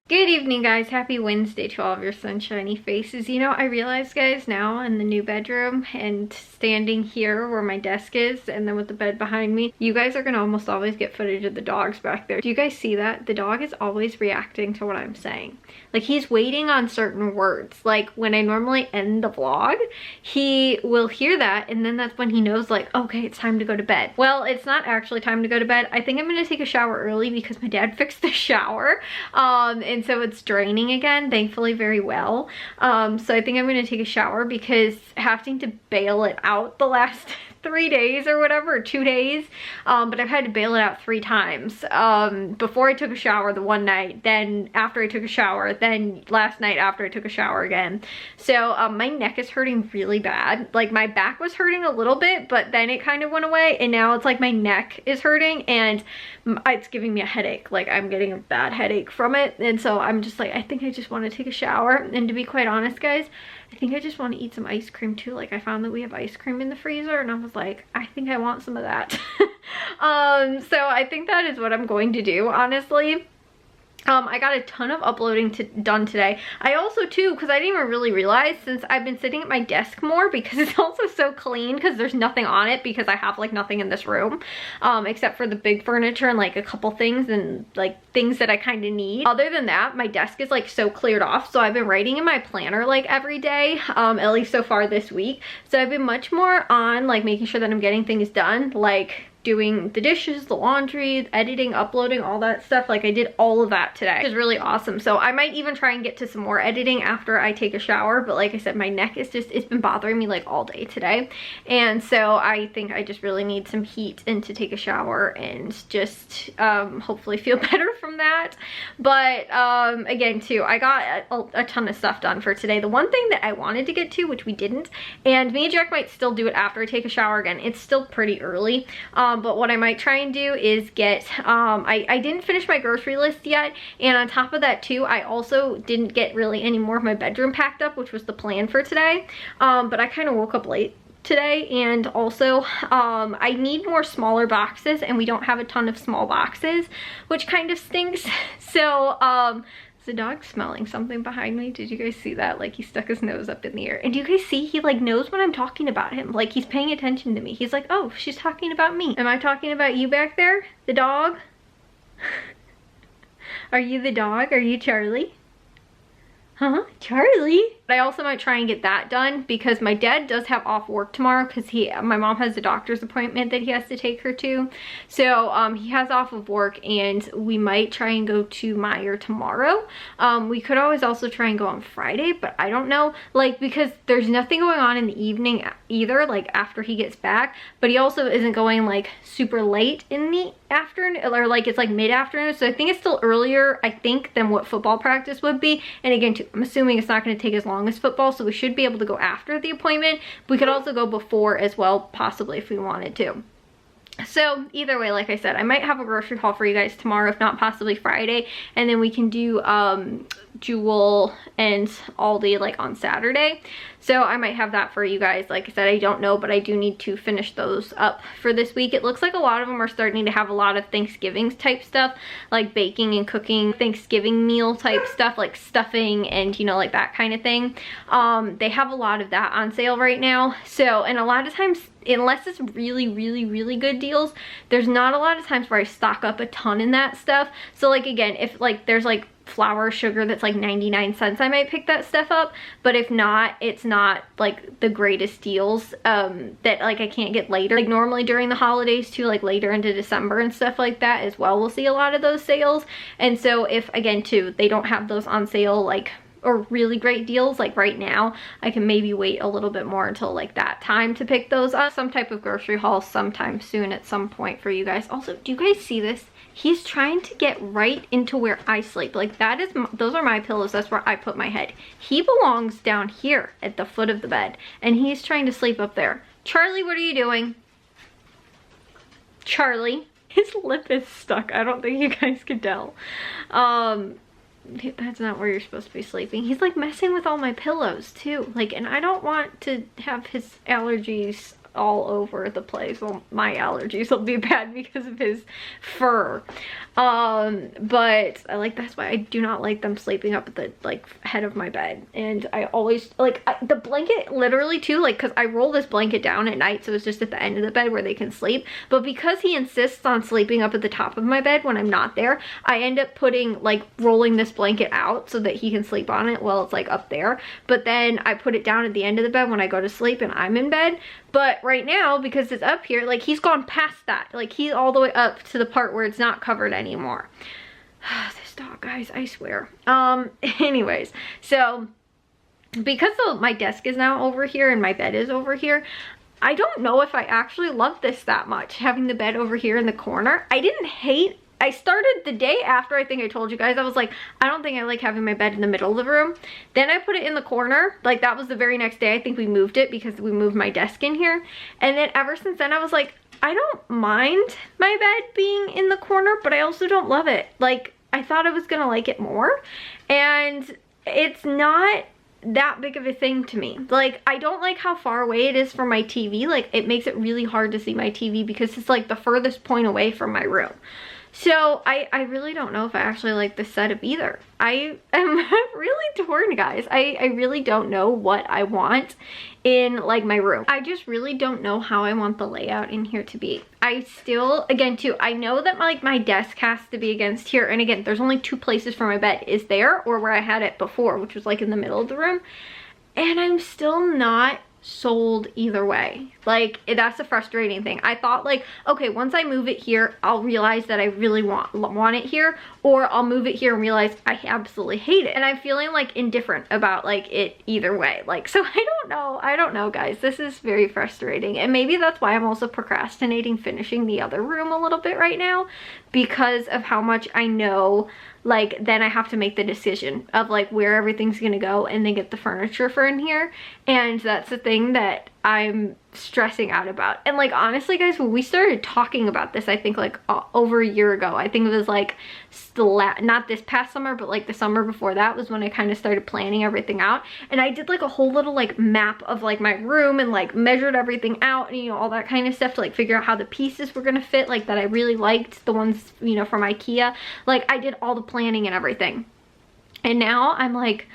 Good evening, guys. Happy Wednesday to all of your sunshiny faces. You know, I realize, guys, now in the new bedroom and standing here where my desk is and then with the bed behind me, you guys are gonna almost always get footage of the dogs back there. Do you guys see that? The dog is always reacting to what I'm saying. Like, he's waiting on certain words. Like, when I normally end the vlog, he will hear that and then that's when he knows, like, okay, it's time to go to bed. Well, it's not actually time to go to bed. I think I'm gonna take a shower early because my dad fixed the shower. And so it's draining again, thankfully very well. So I think I'm gonna take a shower because having to bail it out the last 3 days or whatever, or 2 days, but I've had to bail it out 3 times. Before I took a shower the one night, then after I took a shower, then last night after I took a shower again. So my neck is hurting really bad. Like, my back was hurting a little bit, but then it kind of went away, and now it's like my neck is hurting and it's giving me a headache. Like, I'm getting a bad headache from it, and so I'm just like, I think I just want to take a shower. And to be quite honest, guys, I think I just want to eat some ice cream too. Like, I found that we have ice cream in the freezer and I was like, I think I want some of that. So I think that is what I'm going to do, honestly. I got a ton of uploading done today. I also too, because I didn't even really realize, since I've been sitting at my desk more because it's also so clean because there's nothing on it because I have like nothing in this room except for the big furniture and like a couple things and like things that I kind of need. Other than that, my desk is like so cleared off. So I've been writing in my planner like every day, at least so far this week. So I've been much more on like making sure that I'm getting things done, like doing the dishes, the laundry, editing, uploading, all that stuff. Like, I did all of that today, which is really awesome. So I might even try and get to some more editing after I take a shower, but like I said, my neck is just, it's been bothering me like all day today, and so I think I just really need some heat and to take a shower and just hopefully feel better from that. But again too, I got a ton of stuff done for today. The one thing that I wanted to get to, which we didn't, and me and Jack might still do it after I take a shower again, it's still pretty early, but what I might try and do is get, I didn't finish my grocery list yet, and on top of that too, I also didn't get really any more of my bedroom packed up, which was the plan for today, but I kind of woke up late today, and also I need more smaller boxes, and we don't have a ton of small boxes, which kind of stinks. So the dog smelling something behind me. Did you guys see that? Like, he stuck his nose up in the air. And do you guys see, he like knows when I'm talking about him. Like, he's paying attention to me. He's like, oh, she's talking about me. Am I talking about you back there? The dog? Are you the dog? Are you Charlie? Huh? Charlie? But I also might try and get that done because my dad does have off work tomorrow because my mom has a doctor's appointment that he has to take her to. So he has off of work, and we might try and go to Meijer tomorrow. We could always also try and go on Friday, but I don't know, like, because there's nothing going on in the evening either, like after he gets back, but he also isn't going like super late in the afternoon, or like it's like mid-afternoon, so I think it's still earlier, I think, than what football practice would be. And again, I'm assuming it's not going to take as long as football, so we should be able to go after the appointment. We could also go before as well, possibly, if we wanted to. So either way, like I said, I might have a grocery haul for you guys tomorrow, if not possibly Friday, and then we can do Jewel and Aldi like on Saturday. So I might have that for you guys. Like I said, I don't know, but I do need to finish those up for this week. It looks like a lot of them are starting to have a lot of Thanksgiving type stuff, like baking and cooking Thanksgiving meal type stuff, like stuffing and, you know, like that kind of thing. They have a lot of that on sale right now. So, and a lot of times, unless it's really, really, really good deals, there's not a lot of times where I stock up a ton in that stuff. So like, again, if like there's like flour, sugar that's like 99 cents, I might pick that stuff up. But if not, it's not like the greatest deals that like I can't get later. Like normally during the holidays too, like later into December and stuff like that as well, we'll see a lot of those sales. And so if, again too, they don't have those on sale like, or really great deals like right now, I can maybe wait a little bit more until like that time to pick those up. Some type of grocery haul sometime soon at some point for you guys. Also, do you guys see this? He's trying to get right into where I sleep. Like, that is, those are my pillows. That's where I put my head. He belongs down here at the foot of the bed, and he's trying to sleep up there. Charlie, what are you doing? Charlie. His lip is stuck. I don't think you guys can tell. That's not where you're supposed to be sleeping. He's like messing with all my pillows too. Like, and I don't want to have his allergies all over the place. Well, my allergies will be bad because of his fur. But that's why I do not like them sleeping up at the like head of my bed. And I always like the blanket literally too, like, because I roll this blanket down at night, so it's just at the end of the bed where they can sleep. But because he insists on sleeping up at the top of my bed when I'm not there, I end up putting like rolling this blanket out so that he can sleep on it while it's like up there. But then I put it down at the end of the bed when I go to sleep and I'm in bed. But right now, because it's up here, like, he's gone past that. Like, he's all the way up to the part where it's not covered anymore. This dog, guys, I swear. Anyways, so because my desk is now over here and my bed is over here, I don't know if I actually love this that much, having the bed over here in the corner. I started the day after, I think I told you guys, I was like, I don't think I like having my bed in the middle of the room. Then I put it in the corner. Like, that was the very next day. I think we moved it because we moved my desk in here. And then ever since then, I was like, I don't mind my bed being in the corner, but I also don't love it. Like, I thought I was gonna like it more. And it's not that big of a thing to me. Like, I don't like how far away it is from my TV. Like, it makes it really hard to see my TV because it's like the furthest point away from my room. So I really don't know if I actually like this setup either. I am really torn, guys. I really don't know what I want in like my room. I just really don't know how I want the layout in here to be. I still, again too, I know that my desk has to be against here. And again, there's only 2 places for my bed, is there or where I had it before, which was like in the middle of the room. And I'm still not sold either way. Like, that's the frustrating thing. I thought like, okay, once I move it here, I'll realize that I really want it here, or I'll move it here and realize I absolutely hate it. And I'm feeling like indifferent about like it either way. Like, so I don't know, guys. This is very frustrating. And maybe that's why I'm also procrastinating finishing the other room a little bit right now, because of how much I know. Like, then I have to make the decision of like where everything's gonna go and then get the furniture for in here. And that's the thing that I'm stressing out about. And like, honestly, guys, when we started talking about this, I think like over a year ago, I think it was like not this past summer, but like the summer before that was when I kind of started planning everything out. And I did like a whole little like map of like my room and like measured everything out and, you know, all that kind of stuff to like figure out how the pieces were gonna fit, like that I really liked, the ones, you know, from IKEA. Like, I did all the planning and everything. And now I'm like,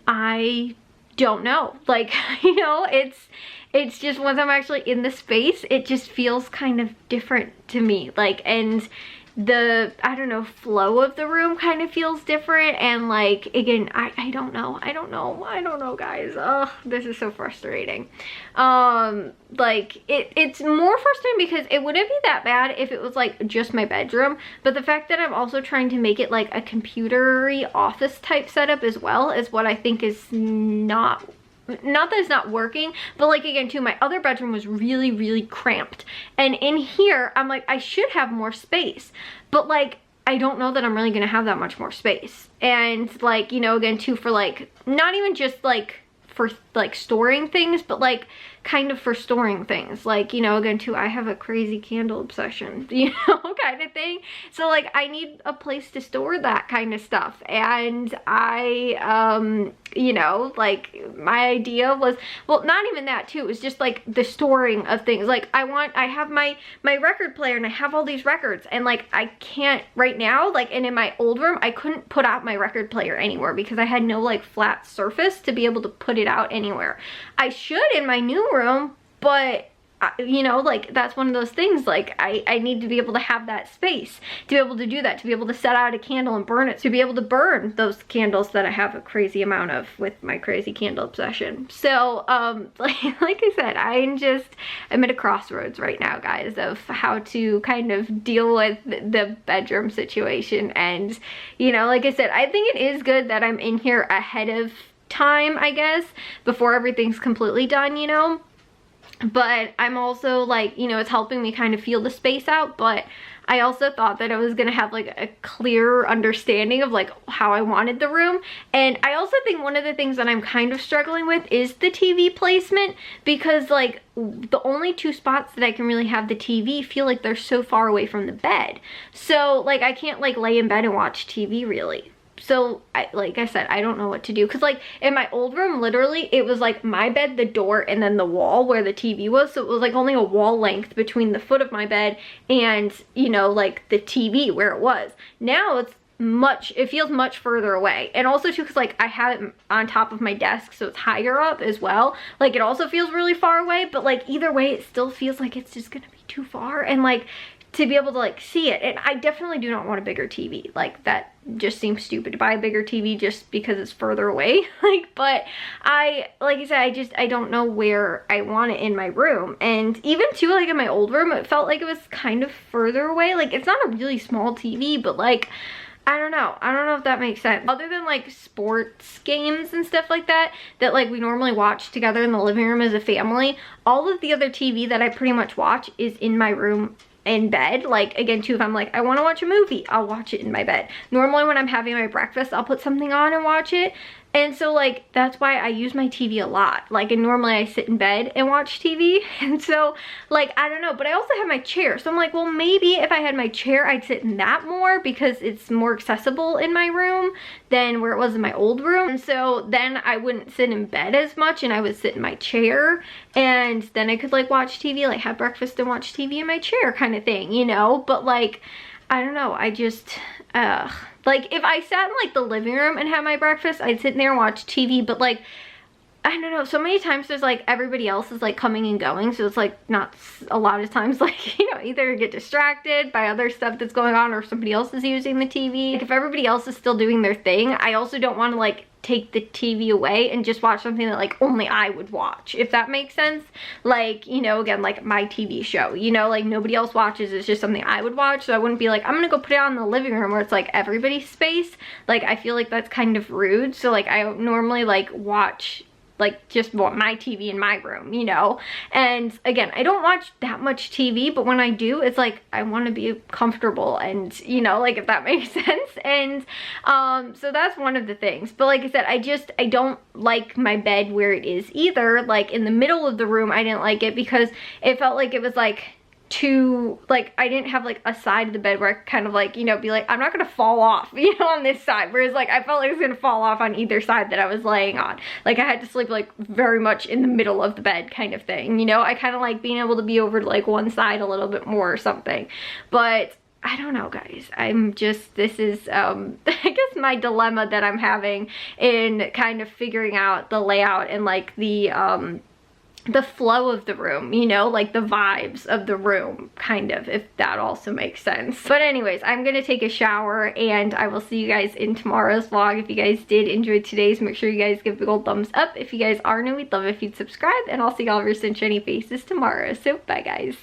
I don't know. Like, you know, it's just once I'm actually in the space, it just feels kind of different to me. Like, and the, I don't know, flow of the room kind of feels different. And like, again, I don't know, guys. Oh, this is so frustrating. Like, it's more frustrating because it wouldn't be that bad if it was like just my bedroom, but the fact that I'm also trying to make it like a computery office type setup as well is what I think is not that it's not working, but like, again too, my other bedroom was really cramped, and in here I'm like, I should have more space, but like, I don't know that I'm really gonna have that much more space. And like, you know, again too, for like, not even just like for like storing things, but like kind of for storing things, like, you know, again too, I have a crazy candle obsession, you know, kind of thing. So like, I need a place to store that kind of stuff. And I you know, like, my idea was, well, not even that too, it was just like the storing of things. Like, I have my record player and I have all these records, and like, I can't right now, like, and in my old room I couldn't put out my record player anywhere because I had no like flat surface to be able to put it out anywhere. I should in my new room, but you know, like, that's one of those things, like, I need to be able to have that space to be able to do that, to be able to set out a candle and burn it, to be able to burn those candles that I have a crazy amount of with my crazy candle obsession. So like I said, I'm at a crossroads right now, guys, of how to kind of deal with the bedroom situation. And, you know, like I said, I think it is good that I'm in here ahead of time, I guess, before everything's completely done, you know. But I'm also like, you know, it's helping me kind of feel the space out. But I also thought that I was gonna have like a clearer understanding of like how I wanted the room. And I also think one of the things that I'm kind of struggling with is the TV placement, because like the only 2 spots that I can really have the TV feel like they're so far away from the bed. So like, I can't like lay in bed and watch TV really. so like I said, I don't know what to do, because like in my old room, literally it was like my bed, the door, and then the wall where the TV was, so it was like only a wall length between the foot of my bed and, you know, like the TV where it was. Now it feels much further away, and also too because like I have it on top of my desk, so it's higher up as well. Like it also feels really far away, but like either way it still feels like it's just gonna be too far, and like to be able to like see it. And I definitely do not want a bigger TV. Like that just seems stupid to buy a bigger TV just because it's further away. Like, but like I said, I don't know where I want it in my room. And even too, like in my old room, it felt like it was kind of further away. Like it's not a really small TV, but like I don't know if that makes sense. Other than like sports games and stuff like that like we normally watch together in the living room as a family, all of the other TV that I pretty much watch is in my room in bed. Like again too, if I'm like I want to watch a movie, I'll watch it in my bed. Normally when I'm having my breakfast, I'll put something on and watch it. And so like that's why I use my TV a lot. Like, and normally I sit in bed and watch TV, and so like I don't know, but I also have my chair, so I'm like, well, maybe if I had my chair I'd sit in that more because it's more accessible in my room than where it was in my old room. And so then I wouldn't sit in bed as much and I would sit in my chair, and then I could like watch TV, like have breakfast and watch TV in my chair kind of thing, you know. But like I don't know, I just like if I sat in like the living room and had my breakfast, I'd sit in there and watch TV. But like I don't know, so many times there's like everybody else is like coming and going, so it's like not a lot of times like, you know, either get distracted by other stuff that's going on or somebody else is using the TV. Like if everybody else is still doing their thing, I also don't want to like take the TV away and just watch something that like only I would watch, if that makes sense. Like, you know, again, like my TV show, you know, like nobody else watches, it's just something I would watch. So I wouldn't be like, I'm gonna go put it on in the living room where it's like everybody's space. Like I feel like that's kind of rude. So like I normally like watch like just want my TV in my room, you know. And again, I don't watch that much TV, but when I do, it's like I want to be comfortable, and you know, like if that makes sense. And so that's one of the things. But like I said, I don't like my bed where it is either. Like in the middle of the room, I didn't like it because it felt like it was like too, like I didn't have like a side of the bed where I could kind of like, you know, be like, I'm not gonna fall off, you know, on this side. Whereas like I felt like I was gonna fall off on either side that I was laying on. Like I had to sleep like very much in the middle of the bed kind of thing, you know. I kind of like being able to be over to like one side a little bit more or something. But I don't know, guys. I'm just, this is I guess my dilemma that I'm having in kind of figuring out the layout and like the flow of the room, you know, like the vibes of the room, kind of, if that also makes sense. But anyways, I'm gonna take a shower and I will see you guys in tomorrow's vlog. If you guys did enjoy today's, make sure you guys give a big old thumbs up. If you guys are new, we'd love if you'd subscribe, and I'll see all of your sunshiny faces tomorrow. So bye, guys.